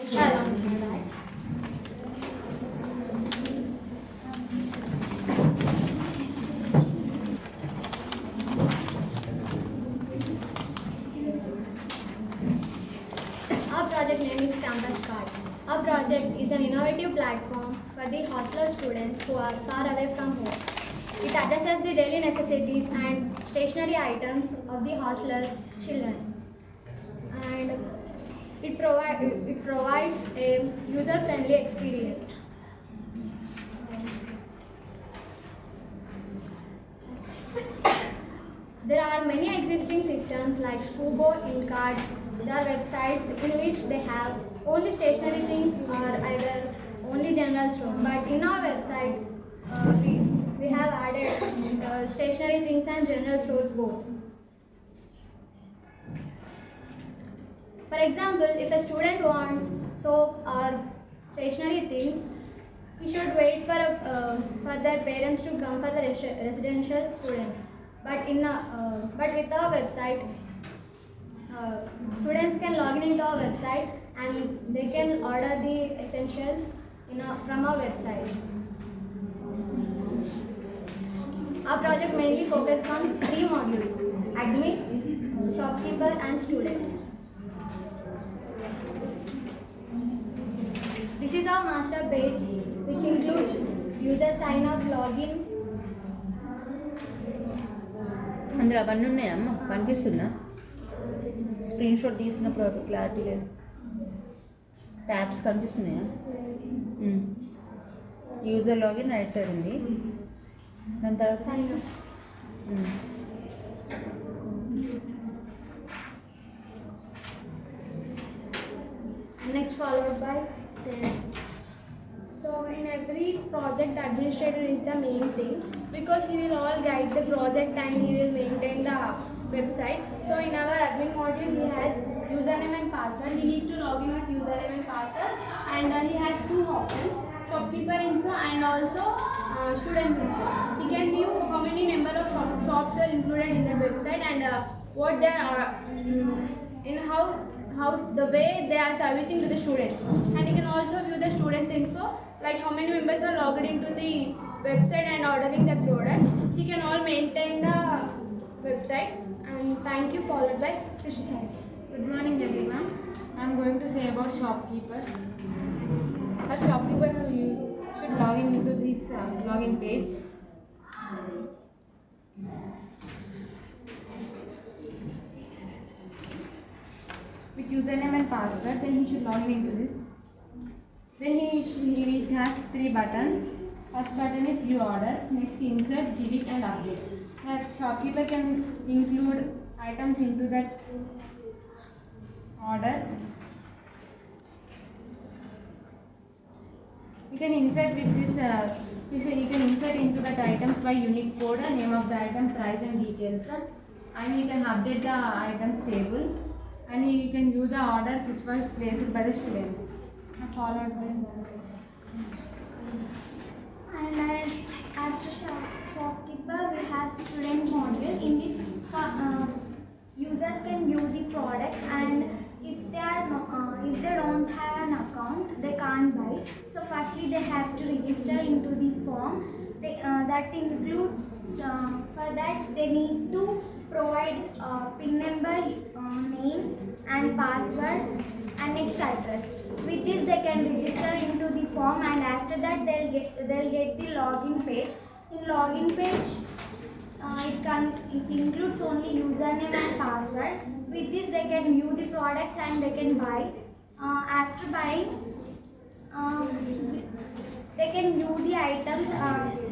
Shalom. Our project name is Campus Card. Our project is an innovative platform for the hostel students who are far away from home. It addresses the daily necessities and stationery items of the hostel children. And it provides a user-friendly experience. There are many existing systems like Scubo, Incard. There are websites in which they have only stationery things or either only general store. But in our website, we have added stationery things and general stores both. For example, if a student wants soap or stationery things, he should wait for their parents to come for the residential students. But with our website, students can log in into our website and they can order the essentials from our website. Our project mainly focuses on 3 modules: admin, shopkeeper, and student. This is our master page, which includes user sign up, login. అందులో అవన్నీ ఉన్నాయమ్మా కనిపిస్తుందా? Screen shot తీసినప్పుడు అవి clarity లేదు. Tabs కనిపిస్తున్నాయా? User login right side ఉంది. దాని తర్వాత Sign up. Next followed by student. So in every project, the administrator is the main thing because he will all guide the project and he will maintain the website. So in our admin module, he has username and password. He needs to log in with username and password, and he has 2 options: shopkeeper info and also student info. He can view how many number of shops are included in the website and what they are in how the way they are servicing to the students. And you can also view the students info, like how many members are logged into the website and ordering the product. He can all maintain the website. And thank you, followed by Krishi Sai. Good morning everyone. I am going to say about shopkeeper. A shopkeeper should log in into this login page. With username and password, then he should log in into this. Then he has 3 buttons. First button is view orders, next insert, delete and update. The shopkeeper can include items into that orders. You can insert with this, you can insert into that items by unique code, name of the item, price and details. And you can update the items table. And you can use the orders which was placed by the students. Followed by And after shopkeeper, we have student module. In this, users can view the product, and if they don't have an account, they can't buy. So firstly, they have to register into the form. That includes for that they need to provide PIN number, name and password and next address. With this they can register into the form, and after that they'll get the login page. In login page it includes only username and password. With this they can view the products and they can buy. After buying they can view the items.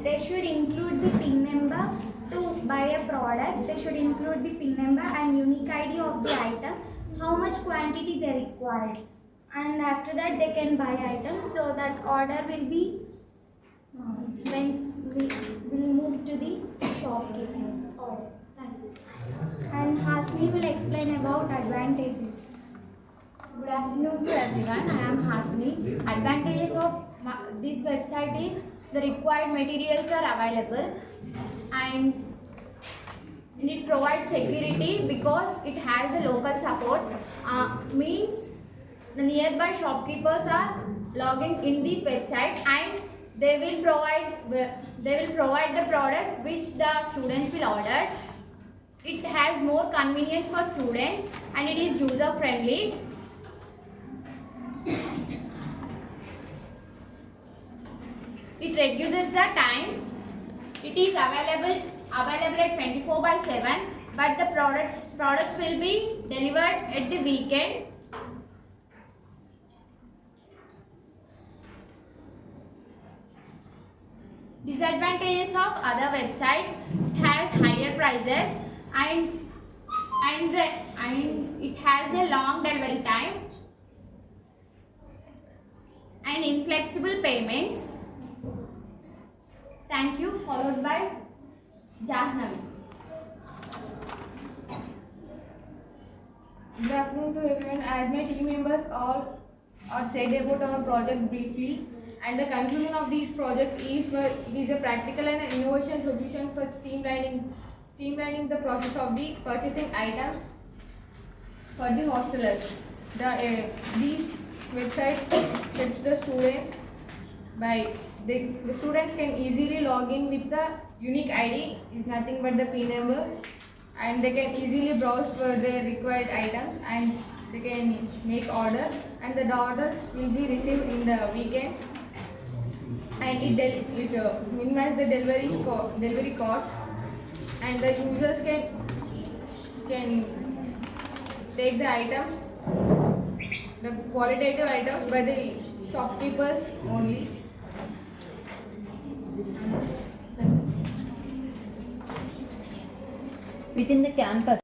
They should include the PIN number to buy a product. They should include the PIN number and unique ID of the item, how much quantity they required, and after that they can buy items. So that order will be when we will move to the shopkeepers orders. Thank you. And Hasni will explain about advantages. Good afternoon to everyone. I am Hasni. Advantages of this website is the required materials are available, and it provides security because it has a local support. Means the nearby shopkeepers are logging in this website and they will provide the products which the students will order. It has more convenience for students and it is user friendly. It reduces the time. It is available at 24/7, but the products will be delivered at the weekend. Disadvantages of other websites: it has higher prices and it has a long delivery time and inflexible payments. Thank you. Followed by Jahnavi. Good afternoon to everyone. As my team members all are said about our project briefly, and the conclusion of this project is it is a practical and innovation solution for streamlining the process of the purchasing items for the hostelers. These websites helps the students by the students can easily log in with the unique ID, is nothing but the PIN number, and they can easily browse for their required items and they can make orders, and the orders will be received in the weekends, and it minimizes the delivery cost, and the users can take the items, the qualitative items by the shopkeepers only. Within the campus,